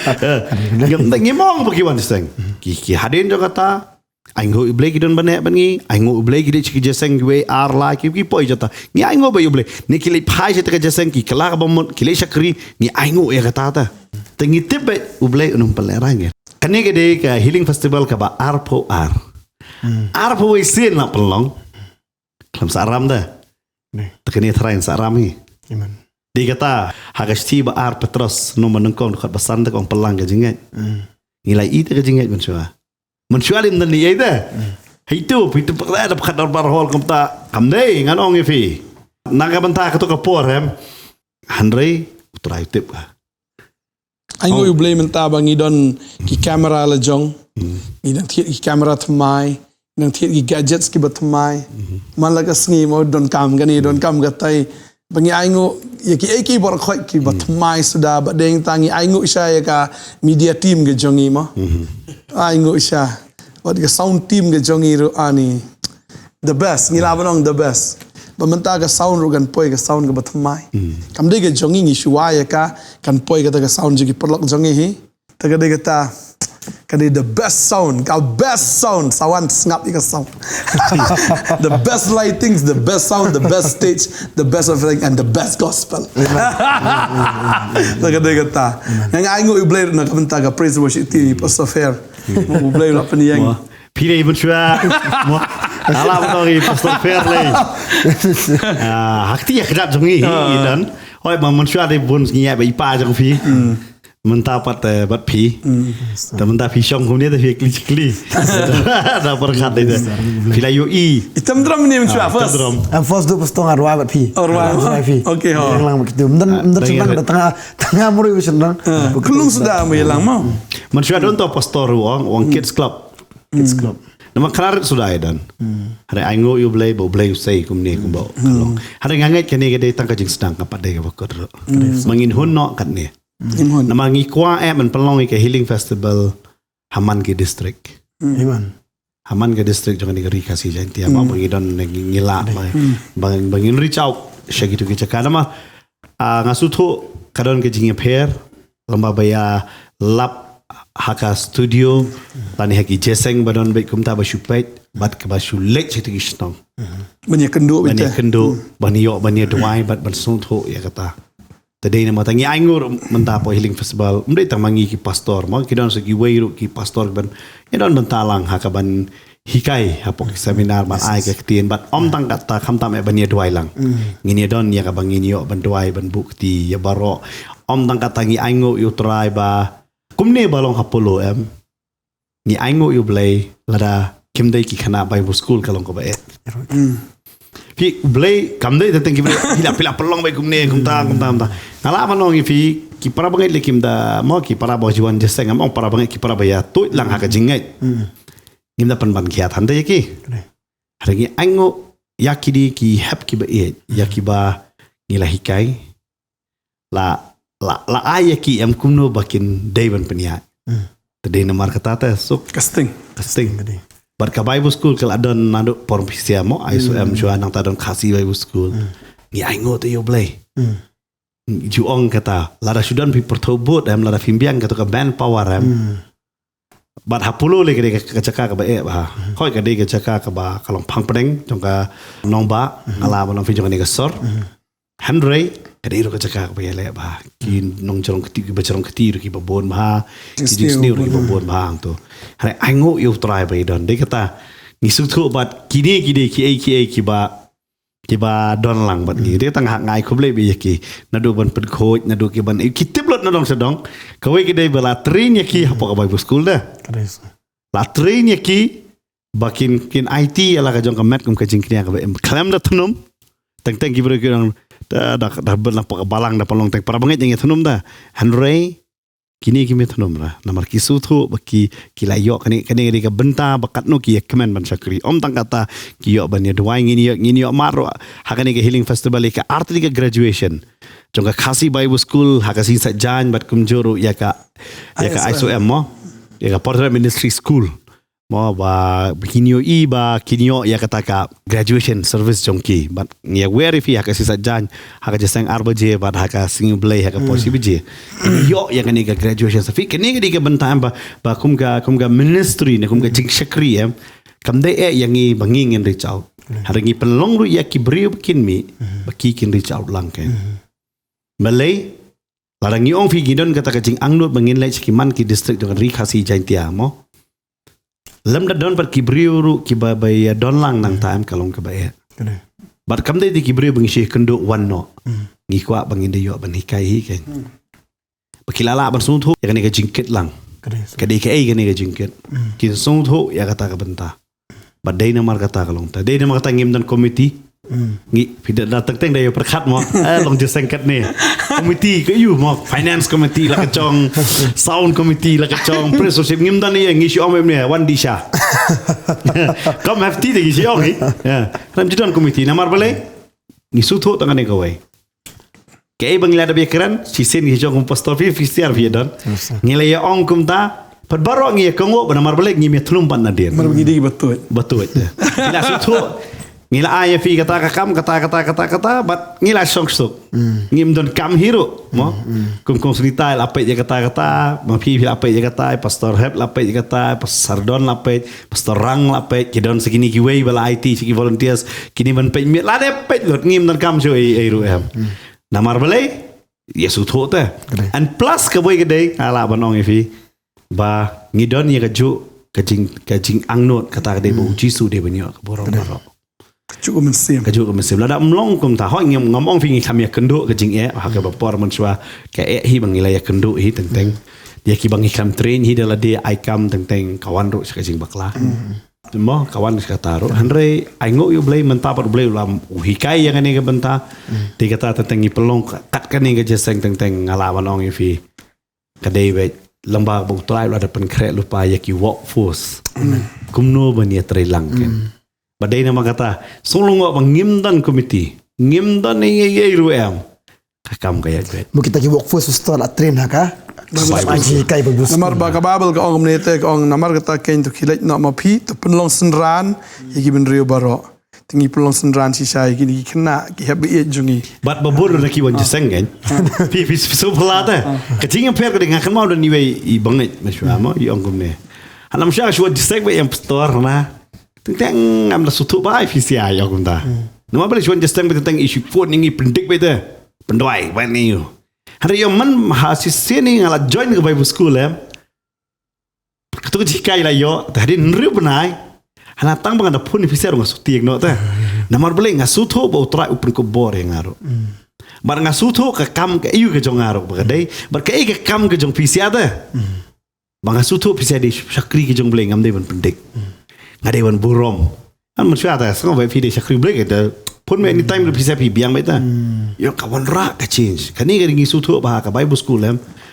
Ni mau orang kiwan jesteng. Ki hadin jo kata. Aingo iblay kidon banek bangi. Aingo iblay kidi ciki jesteng gue ar lah. Ki poi jata. Ni aingo bayu iblay. Ni kilai pai jata ke jesteng ki kelak pemur kilai syakri. Ni aingo ya kata ta. Tengi tip baik iblay unum pelerang ya. Kani kede ke healing festival ke ba arpo ar. Arpo isin nak pelong. Kelam saram dah. Tekeni terain saram ni. Dia kata hagas tiba ar petros no menengkong dekat besan tak orang pelang ke jingat. Nilai itu ke jingat mensua. Mensua lim dan dia itu. Itu pakai ada pakai darbar hall kamta kamdei nganong ifi. Naga bentah ketuk kapor hem. Handrei utrai tip. Aingo you blame menta bang idon ki camera la jong. Idang thiet ki camera thamai. Idang thiet ki gadgets ki bathamai. Malaga sngi mo don kam gani don kam gatai. Bangi aingo ya ki eki bor khoi ki bathamai sudah badeng tangi aingo isha ya ka media team ge jongi mo. Aingo isha. Wat ka sound team ge jongi ro ani. The best, ngilabanong the best. Bamenta ka sound ro kan poi ka sound ka bathamai. Kam de ke jongi ngi shuwa ya ka kan poi ka ta ka sound ji ki perlok jongi hi. Ta ka de ka ta ka de the best sound, ka best sound sawan ngap ka sound. The best lightings, the best sound, the best stage, the best of everything and the best gospel. Ta ka de ka ta. Yang aingo i blade na ka benta ka praise worship ti pastor fair. Mo blade la paniang. Pilih pun cua, alam kau pastor Fairley. Hakti ya kerap jongi dan, oi bang cua ada pun ngiya ipa jong pi, mentapat bat pi, dan mentap pi Shillong kemudian tapi kli, dah berkat itu. Pilih UI. Itam drum ni cua first. First tu pastor arwah bat pi. Arwah pi. Okay ho. Yang lang begitu. Mendar senang tengah murid senang. Kelung sudah melang mau. Cua don tu pastor wang kids club. Kids club. Nama kelar sudah dan. Hari aingo you play, bo play you say kumni kumbo. Hari ngangai kini kita tang kajing sedang kapat deh kapakor. Mangin hun no kat ni. Nama ngikwa man pelong ke healing festival Haman ke district. Haman ke district jangan digeri kasih jangan tiap apa bangidon ngila bangin reach out segitu kita kan nama ngasutu kadon ke jingnya pair lomba baya lap haka studio tani haki jeseng badon baik kumta basupet bat ke basu lek situ kisnong banyak kendo banyak doai bat bansungtho ya kata tadi nama tangi aingur mentapo healing festival mendai tamangi ki pastor mau kidon segi weiru ki pastor ban kidon mentalang haka ban hikai hapok seminar ban ai ke tien bat om tang kata kamtam e bania doai lang ngini don ya ka bangin yo ban doai ban bukti ya baro om tang kata ngi aingo yu try ba kumne balong hapolo ni aingo you play lada kimdai ki khana Bible school kalong ko ba pi play kamdai tentang ki pila pelong bai kumne kumta ngala manong fi ki para bangai le kimda mo ki para bo jiwan jeseng am para bangai ki para baya tu lang ha ka jingai kimda pan ban kiat hande ki hari aingo yakidi ki hap ki ba yaki ba ngila hikai la ayaki am kumno bakin Dewan peniat. Tadi nomor kata teh so casting. Bar ka Bible school kal adon nado porpisia mo aiso am jua nang tadon kasih Bible school. Ni aingo te yo play. Juong kata lara sudan pi pertobot am lara fimbiang kata ka manpower am. Bar hapulo le kede ka caka ka ba ba. Khoi ka de ka caka ka ba kalong pangpeng jong ka nongba ngala mo fi jong ni ka sor. Henry kada iro kacaka ka payale ba ki nong jarong keti ki babon ma ki sniu ki babon ma ang to hari aingo yo try ba idon de kata ngisuthu bat kini ki ba don lang bat ni de tang hak ngai khoble be ki nadu ban pen khoj nadu ki ban ki tiblot nadong sedong kawe ki de bala train ki hapo ka Bible school da la train ki bakin kin IT ala ka jong ka mat kum ka jingkria ka ba klam da tunum tang ki bro ki dah benar balang dah pelong tek para banget yang itu nom dah Henry kini kimi itu nom lah namar kisu tu baki kilayo kani ka benta bakat no ki kemen ban sakri om tang kata kiyo ban ya doai ngini yo maro hakani ke healing festival ka arti ka graduation jong ka khasi Bible school hakasi sa jan bat kumjoro ya ka ISOM mo ya ka Potternet ministry school mo ba kinyo ya kata ka graduation service jongki but ya where if ya kasi sa jan haka jasang arbaje but haka sing blay haka posibje yo ya kani ka graduation sa fi kani ka bentam ba kumga ministry ne kumga jingshakri kamde yangi banging reach out harangi pelong ru ya ki brio kin mi baki kin reach out lang ken malay larangi ong fi gidon kata ka jing angnut bangin lai kiman ki district dengan ri khasi jantia mo lam da don par kibriu ru ki ba ya don lang nang time kalong ka ba bat kam dai di kibriu bang shi kendo wan no ngi kwa bang inde yo ban hikai hi ken bakilala ban sung thu ya kan ka jingket lang ka dei ka ei kan ka jingket kin sung thu ya kata ka benta bat dai na mar kata kalong ta dai na mar kata ngim dan committee Ngi tidak datang teng dari perkat mo long je sengkat ni komiti ke you mo finance committee la kacong sound committee la kacong press worship ngim dan ni ngi si om ni wan di sha kam hafti de si om ni ya ram jidon committee namar bale ngi sutho tangan ni kawai ke bangla da bekran si sen ngi jong pastor fi fistiar fi don ngi le ya ong kum ta pat baro ngi kango namar bale ngi me thlum pan na den Mar begini betul. betul ila sutho ngila aya fi kata bat ngila song suk ngim don kam hero mo kum cerita apa je kata ma fi apa je kata pastor help apa je kata pastor don apa pastor rang apa kidon segini ki way bala IT segi volunteers kini ban pe mi la de pe lot ngim don kam jo ai ru em namar balai yesu thota and plus ka boy gede ala banong fi ba ngidon ye kaju kajing angnot kata de bu jisu de banyo borong borong Cukup mesim. kaju mesim lada mlong kum ta hoi ngomong fi kami kendo kajing ha ka bapor man swa ka hi bangilaya kendo hi tenteng dia ki bangi kam train hi dala dia ai kam tenteng kawan ro kajing bakla mo kawan kata ro hanre ai ngo yu blai menta par blai lam hikai yang ni ke benta dia kata tenteng ni pelong kat kan ni ke jeseng tenteng ngalawan ong fi kadai we lamba bu trai ada penkret lupa ya ki workforce kumno bania trelang kan badai nama kata solong bang ngimdan komiti ngimdan ni ye ruam kakam kaya bet Mo kita ki workforce store la train ha ka. Aji kai bagus. Namar ba kababel ka ong nete ka ong namar kata kain tu kilat nak mapi tu penlong senran yagi ben rio baro. Tingi penlong senran si sai gini kena ki habi jungi. bat babur na ki wan jeseng kan pi so pelata kecing per ka dengan mau dan ni i banget masya mo i ongum ne alam sya shwa jeseng we yang store na tentang am la sutu bai fi sia ya kum ta nama balik shwa jeseng tentang isu phone ni pendik bete pendoi ban ni yo hari yo man mahasiswa ni ngala join ke Bible school ketu jikai la yo tadi nri benai hana tang bang ada phone fi sia ro suti no ta namar balik ngasuto ba utrai upun ko bore ngaro bar ngasuto ka kam ka iu ke jong ngaro ba dai bar ka ka kam ke jong fi sia ta bang ngasuto fi sia di sakri ke jong bleng am dei ban pendik ngade wan burom an man sya ta so ba fi de sakri blek eta pun me anytime fi sia pi biang beta yo kawan ra ka change kani ga ringi suto ba ka Bible school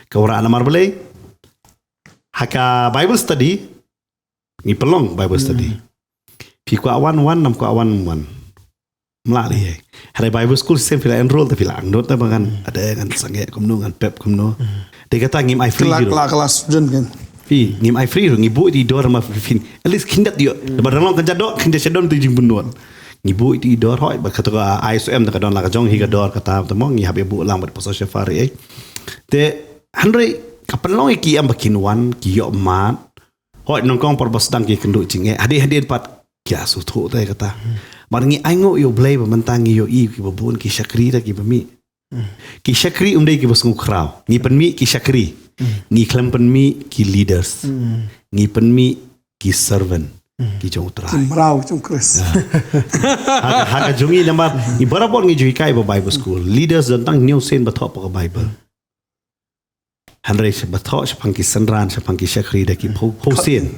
ka ora namar balik haka Bible study ni pelong Bible study pi ko awan nam ko awan melari hari Bible school sem fila enroll tapi lah andot ta bangan ada kan sange kumno kan pep kumno de kata ngim ai free hero Kelas student kan. pi ngim ai free hero ngibu di dor ma fin at least kindat yo barang kan jadok kindat sedon tu jing bunot ngibu di dor hoi ba kata ka ISM ta don la ka jong hi ka dor kata ta mo ngi habi bu lang ba pasal safari te hanre kapan long ki am bakin wan ki yo mat hoi nongkong par basdang ki kendo jing hadi pat kya su tho ta kata marangi aingo yo blay mementangi yo i ki babun ki syakri ta ki bami ki syakri umdai ki basngu krau ni penmi ki syakri ni klam penmi ki leaders ni penmi ki servant ki jong trai Merau cung kres. haka jungi nambar ni barabon ngi jui kai ba Bible school leaders tentang new sen ba thop ka Bible hanre ba thop sapang ki sanran sapang ki syakri da ki posen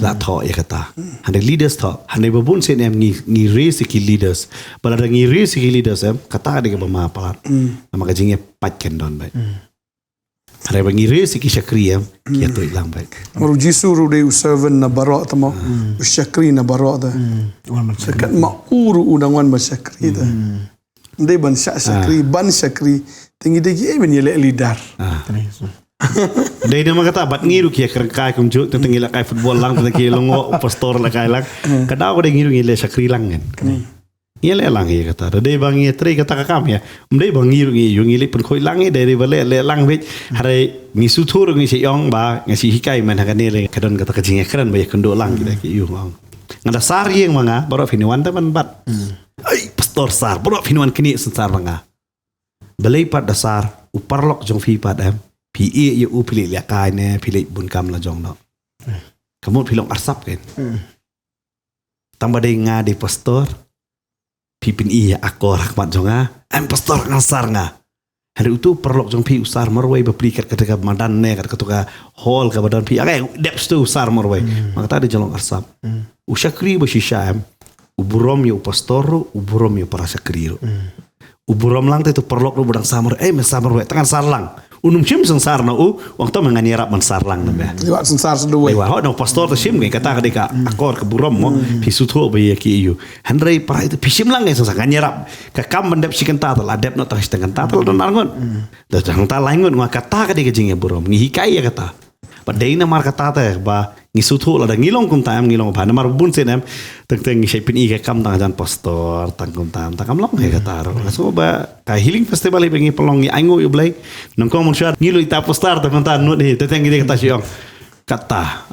la thop ya kata hanre leaders thop hanre babun sen em ngi raise ki leaders balada ngi raise ki leaders em kata de ka ma palat nama ka jinge pat ken don ba hanre ba ngi raise ki syakri em ki to ilang ba Maru jisu ru de servant na baro tamo. Syakri na baro ta. Sekat ma uru undangan ba syakri ta. Ndai ban syakri ban syakri tinggi de ki ben yele leader. Dai nama kata bat ngiru ki kerkai kum juk tentang ila kai football lang tentang ki longo pastor la kai lang kada ko de ngiru ngile sakri lang kan ile lang ye kata dai bang ye tri kata ka kam ya dai bang ngiru ngi yu ngile pun khoi lang ye dai bale le lang wit hare mi su thur ngi se yong ba ngi si hikai man ha ne le kadon kata ka jinge kran ba ye kendo lang ki yu ngong ngada sar yeng manga baro finiwan ta ban bat ai pastor sar baro finiwan kini sar manga balai pat dasar uparlok jong fi pat em pi ye u pilih liak kai ne pilih bun kam la jong no kamu pilong arsap kan tambah dei nga de pastor pipin iya akor hakmat jonga em pastor ngasar nga hari itu perlok jong pi usar marwai beprikat ketika madan ne ketika hall ka badan pi akai deps tu usar marwai maka tadi jolong arsap usyakri basisha em uburom yo pastor, uburom yo para sakri. Uburom lang tu perlok ru budang samar, samar we tangan sarlang. Unum sim sensar na wang to mangani rap man sarlang na be. Lewat sensar sedua. Lewa ho no pastor to sim kata ka akor ke burom mo pisutho be ki yu. Handrai para itu pisim lang ngai sensar ngani rap. Ka kam bandep sikan tatal adep no tang setengah tatal don arngon. Da jang ta laingon ngwa kata ka de jinge burom ngi hikai ya kata. Padai na mar kata ta ba ngisutu la ngilong kum tam ngilong ba na mar bun sen em teng ngi shapin i ka kam tang jan pastor tang kum tam ta kam long he kata ro so ba ka healing festival i bengi pelong ngi aingo yu blai nong ko mun shat ngilu ita pastor ta manta no de teng ngi kata siong kata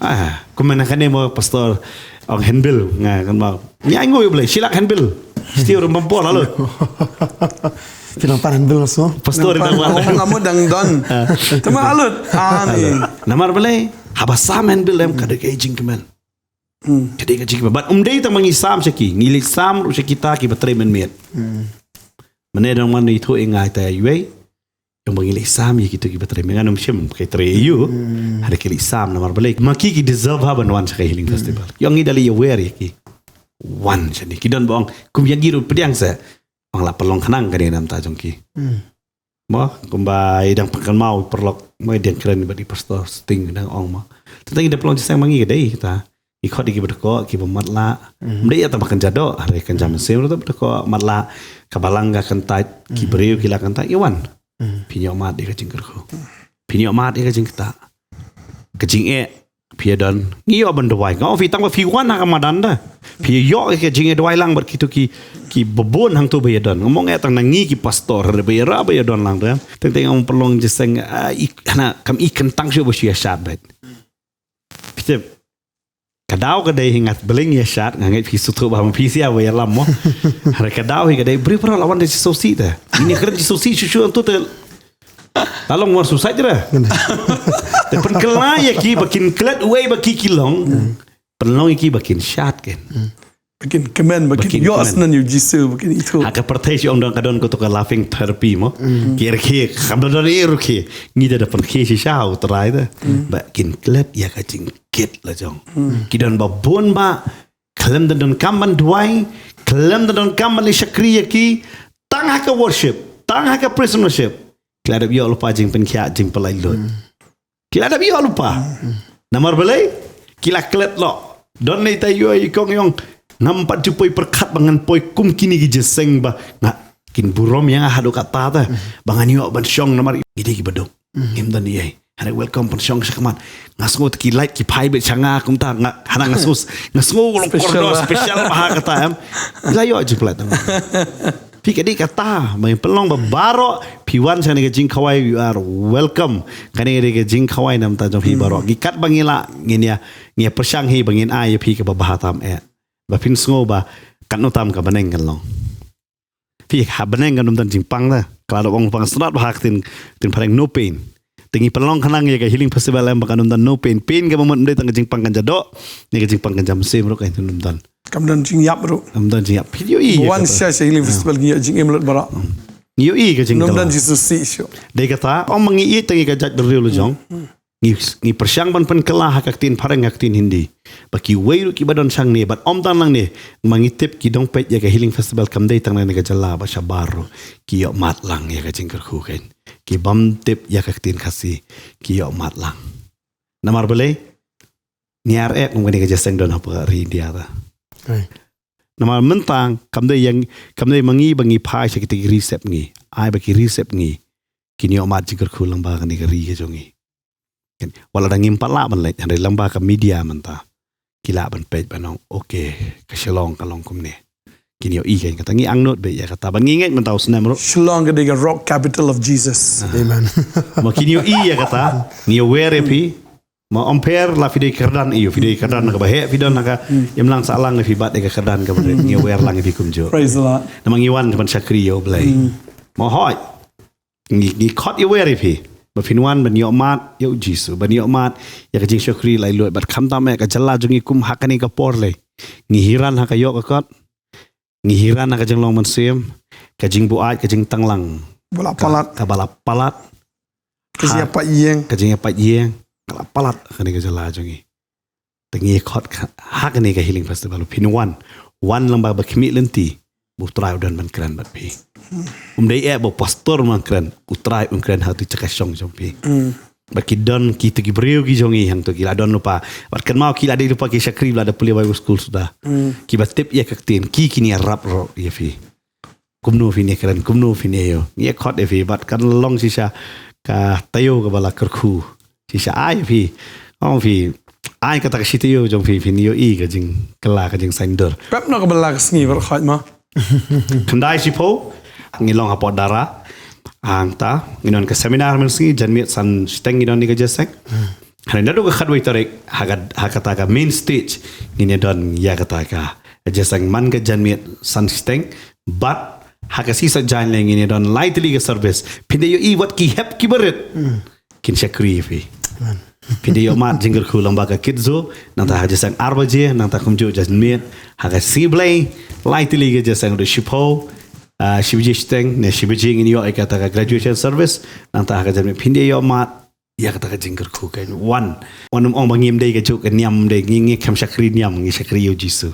kumena kane mo pastor ong handbill nga kan ba ngi aingo yu blai silak handbill still rum bor lalu Pinampan handbill so. pastor ida wa Ngamu dang don. Tama alut. Ni. namar blai habasam handbill em kada ke jing kemen kada ke jing but dei tang mangi sam seki ngili sam ru kita ki batre men met mane dang man itu ingai ta yue yang mangili sam ye kita ki batre men anum shem ke tre yu ada ke sam namar blai maki ki deserve ha ban wan sa healing festival yang ngi dali aware ki wan seni ki don bong kum yang giru pediang sa ang la pelong kanang kani nam ta jongki mo kumbai dang pakan mau perlok mo dian keren badi pastor sting dang ong mo tentang ida pelong jisang mangi kedai kita ikut di kibedeko ki pematla mdei ata makan jado hari kan jam sem ro bedeko matla kabalang ga kentai ki breu ki la kentai iwan pinyo mat di kajing kerko pinyo mat di kajing kita kajing piadon ngiyo bandawai ngau fi tang fi wan ha kamadan da pi yo ke jinge dwai lang ber kitu ki bobon hang tu bayadon ngomong tang nangi ki pastor re bayara bayadon lang da teng om perlong jeseng ana kam ikan tang syo bosya shat bet pite kadau kadai hingat beling ya shat ngangai fi sutu ba pi sia wa lam mo har kadau hi kadai bri pra lawan de sosi da ini keren sosi shushu tu te talong war susai jera depan kelai ki bakin klet way baki kilong pelong ki bakin shat ken Bakin kemen, bakin yo asnan yu jisu, bakin itu. Aka pertai si ong dong kadon ko to ka laughing therapy mo. Kira ki khabdar iru ki ni da depan ki si shau trai da. Bakin klet ya ka jing kit la jong. Kidon ba bon ba klem don kamban duai, klem don kamban li shakriya ki tang ha ka worship, tang ha ka praise and worship. Klada bi lupa jing pen kya jing pelai lot. Klada bi lupa. Namar belai kila klet lo. Don nei tayo ikong yong nampak jupoi perkat bangan poi kum kini gijeseng ba nga kin burom yang hado kata ta bangan yo ban syong namar ide ki bedok im dan ye hare welcome pan syong sakaman ngasngo ki like ki pai be changa kum ta nga hana ngasus ngasngo long kordo special ha kata em layo juplat pi kadi kata mai pelong ba baro piwan sane ke jing khawai you are welcome kani ke jing khawai nam ta jong pi baro gikat bangila nginia ngia persang hi bangin ai pi ke bahatam ba pin sngo ba kan no tam ka baneng kan long pi ha baneng kan dum tan jing pang da kalau ong pang strat ba hak tin pareng no pain tingi pelong kanang ye ka healing festival em ba kan dum tan no pain pain ka momon dei tang jing pang kan jado ni ka jing pang kan jam sem ro ka dum tan kam dan jing yap ro dum tan jing yap video i one share healing festival gi jing emlot bara yo i ka jing dum dan jesus si sho dei kata ong mangi i tingi ka jat berriu lo jong ni persyang ban pen kelah hak tin pareng hak tin hindi baki weiru ki badon sang ni bat om tan lang ni mangitip ki dong pet ya ka healing festival kam dei tang na ka jala ba shabaro ki yo mat lang ya ka jingker khu ken ki bam tip ya ka tin khasi ki yo mat lang namar bele niar ek ngani ka jaseng don apa ri dia ta namar mentang kam dei mangi bangi phai sa ki reset ngi ai ba ki reset ngi ki yo mat jingker khu lang ba ka ni ka ri ke jongi wala dangim pala ban lek hari lamba ka media manta kila ban page banong okay ka Shillong kalong kumne kini yo ikan kata ngi angnot be ya kata ban nginget mentau senam ro Shillong the rock capital of Jesus Amen. ma kini yo ya kata ni yo were pi ma ampere la fide kerdan iyo fide kerdan ka bahe fidon ka imlang salang fi bat ka kerdan ka bre ni yo wer lang fi kumjo praise the Lord namang iwan ban sakri yo blai ma hoy ngi khot yo were pi ba finwan ban yo mat yo jisu ban yo mat ya ka jing syukri lai lot bat kham ta me ka jalla jungi kum hakani ka porle ngi hiran ha ka yo ka kot ngi hiran ha ka jing long man sem ka jing bu ai ka jing tanglang bola palat ka bala palat ke siapa yeng ka jing pa yeng ka palat kani ka jalla jungi tengi khot hakani ka healing festival finwan wan lamba ba kimi lynti bu try udan man kran bat pi dei bo pastor man kran u try kran how to chakashong jong pi bat ki don ki tu ki brio ki jongi hang tu ki la don lupa bat kan mau ki la de lupa ki syakri la da puli Bible school sudah ki bat tip ya kaktin ki kini rap ro ya fi kumno fi ne kran kumno fi ne yo ye khot e fi bat kan long sisa ka tayo ka bala kerku sisa ai fi fi ai kata kasi tayo jong fi ni yo I ka jing kala ka jing sender Pep no ka bala ka sngi bar khot ma kandai si po ngilong hapot dara ang ta nginon ka seminar men singi janmiat san steng nginon ni ka jesek hanin nado ka khadwai tarik hakata ka main stage ngine don ya kata ka jesek man ka janmiat san steng but hakasi sa jan leng ngine don lightly ka service pinde yo I wat ki hep ki baret kin syakri fi pinde yo mat jingger khu lamba ka kitzo nang ta jesek arbaje nang ta kumjo janmiat hakasi blay lightly ka jesek do shipo Shibiji steng ne shibiji ngini yo kata ka graduation service nang ta ka janmiat pinde yo mat ya kata ka jingger khu kan one ong bangim dei ka juk ka niam dei ngi kam syakri niam ngi syakri yo jisu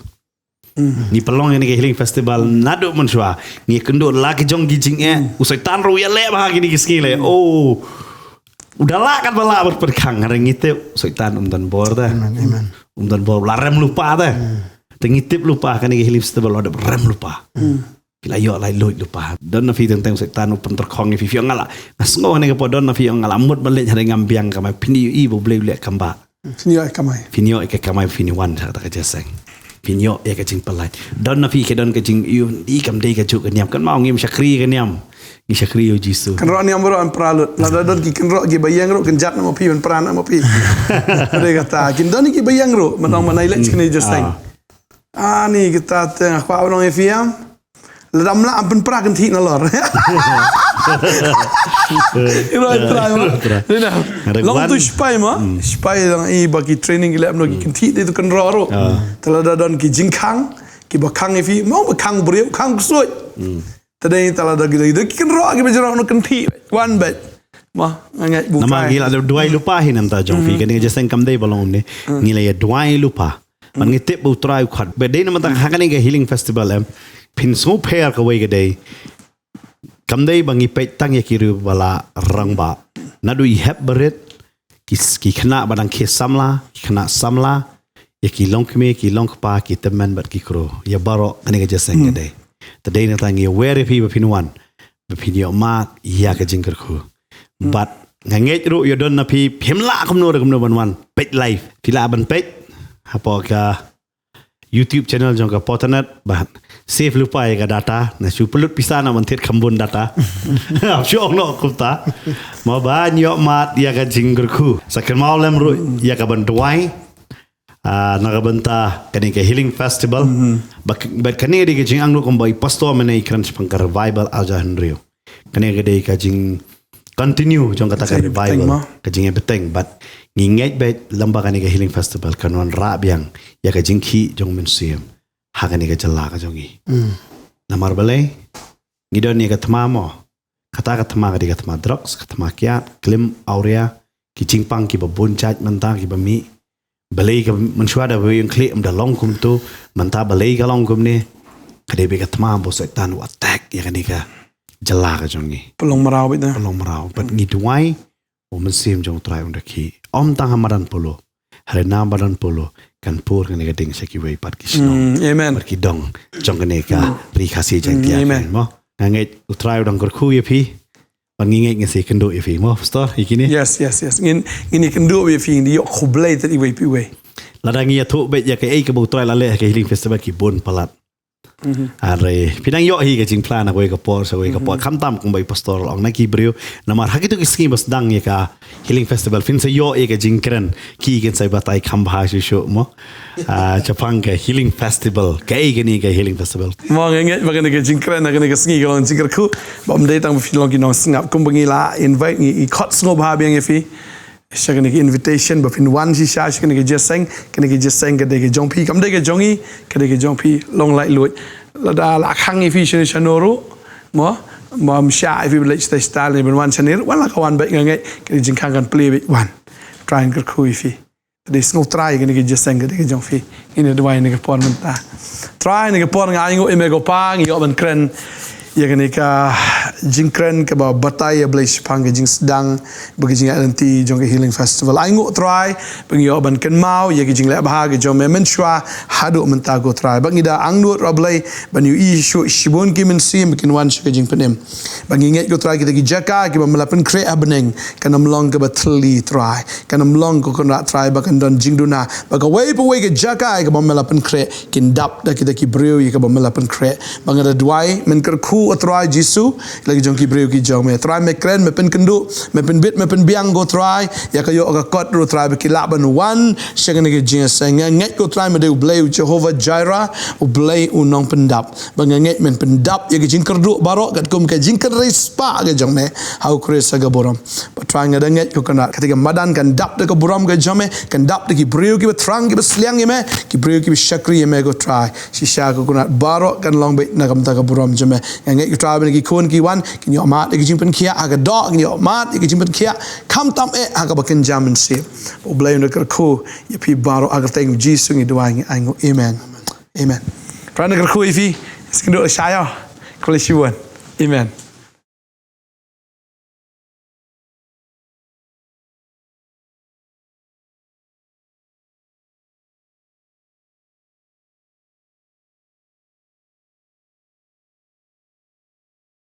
ni pelong ni ke healing festival nado mensua ni kendo lagi jong gijing usai tan ro ya le bah gini kiskile oh udahlah kan bala berperkang hari ngitip usai tan dan bor dah dan bor larem lupa dah tengitip lupa kan ni healing festival ada rem lupa kila yo lai loit lupa don na fi tentang usai tan pen terkong ni fi ngala nasngo ni ke podon na fi ngala mut balik hari ngambiang kamai pini I bo boleh kamba Finio ke kamai fini wan kata ka jeseng pinyo ya kacing pelai don na fi ke don kacing you I kam dei ka juk niam kan mau ngim syakri kan niam ni syakri yo jisu kan ro niam ro an pralut la don ki kan ro ki bayang ro kan jat na mo pi ban pran mo pi ade kata kin don ki bayang ro manong manai lek kini jaseng ni kita tengah kwa nong fiam la dam la an pra kan thi na lor Right try long tu spai ma spai lang I bagi training lab no ki kanti tu kan ro talada don ki jingkang ki bakang fi mau bakang brio kang suit tadai talada ki kan ro ki bajro no kanti one bet ma ngai bu nama gila ada dua lupa hinam ta jong fi kan ni jaseng kam dei balong ni ngila ya dua lupa man ngitip bu try khat be dei nama ta hakani ke healing festival em pin so pair ka wei ke dei kam dei bangi pet tang ya kiru bala rangba nadu I hep beret ki khna badang khe samla ki khna samla ya ki longkhme ki longkpa ki teman bat ki kro ya baro ani ga jaseng dei tadei na tangi where fi ba pinwan ba pinyo ma ya ka jingker khu but nganget ru yo don na fi phimla kumno banwan pet live pila ban pet hapo ka YouTube channel jong ka Potternet bah save lupa ya ka data na su pelut pisa na mantir kambun data syok no kuta ma ba nyo mat ya ka jingger khu sakal mau lem ru ya ka ban duai na ka banta kani ka healing festival but kani de ka jing ang lu kom bai pastor menai kran pangkar revival aja henrio kani ka de ka jing continue jong kata ka revival ka jing beteng but nginget bet lamba kani ka healing festival kanwan ra biang ya ka jing khi jong museum hakani ka jala ka jongi namar balai ngidon ni ka thma mo kata ka thma ka thma drugs ka thma kya klim aurea ki jingpang ki babun chat manta ki bami balai ka mensua da we kli am da long kum tu manta balai ka long kum ni ka de be ka thma bo setan attack ya kani ka jala ka jongi pelong marau bit pelong marau but ni duai o museum jong try on ki om tang hamaran polo hare nam badan polo kan pur kan ga ding saki wei pat ki Shillong amen ki dong jong kan ka ri khasi jang dia mo ngai utrai dong kor khu ye phi bangingai ngasi kendo ye phi mo pastor ikini yes ngini kendo ye phi di khoblai tadi wei pi wei ladang ya thu be ya ka ei ka bu trai la le ka healing festival ki bon palat are pinang yo hi ka jing plan aku ka por so ka por kham tam kung bai pastor ong na ki brio namar hakitu ki skim bas dang ye ka healing festival fin se yo e ka jing kren ki gen sai batai kham bha shi sho mo chapang ka healing festival ka e gani ka healing festival mo ngai bagan ka jing kren na ka sgi ka long jing ku bom dei tang fi long ki nong snap kum bangi la invite ni khot snob ha biang ye fi shagani ki invitation ba fin one shi sha shagani ki jeseng kani ki jeseng ka de ki jong pi kam de ki jongi ka de ki jong pi long lai lui la da la khang fi shi shanoru mo mom sha fi le sta style ni ban wan chanir wala ka wan ba ngai ki jing khang kan play one try and ku fi Di snow try gini ke jeseng gini ke jong fi. Ini dua ini ke pon mentah. Try ini ke pon ngai ngu ime go pang yo ban kren. Ya gini ka jing kren ke ba batai ya blai pang ke jing sdang bagi jing lynti jong ke healing festival. Ai ngu try bagi yo ban ken mau ya ke jing le bah ke jong me menshwa hadu mentah go try. Bagi da angdu rablai ban yu I shu shibun ki men sim kin wan ke jing penem. Bagi nget go try kita ki jaka ki ba melapen kre abeneng kanam long ke batli try. Kanam long ko kena try bakan don jing duna. Bagi way ke jaka ke ba melapen kre kin dap da kita ki breu ke ba melapen kre. Bagi da duai men kerku try Jisu lagi jong ki breu ki jong me try me kren me pen kendu me pen bit me pen biang go try ya kayo ga kot ro try be ki laban wan shengen ke jing seng nget go try me de blay Jehovah Jireh u blay u nong pendap bang nget men pendap ya ke jing kerdu barok kat kum ke jing kerispa ke jong me hau kres ga borom but try ngada nget ko kana ketika madan kan dap de ke borom ke jong me kan dap de ki breu ki betrang ki besliang me ki breu ki shakri me go try shisha ko kana barok kan long be na kam ta ka borom jong me nget ko try ben ki kon ki wan kin yo mat ki jing pen kia aga dog kin yo mat ki jing pen kia kam tam aga baken jam en se o blame de ko ye pi baro aga teng jisu ngi doang ai ngo amen amen prana ko ifi skin do shaya ko le shiwan amen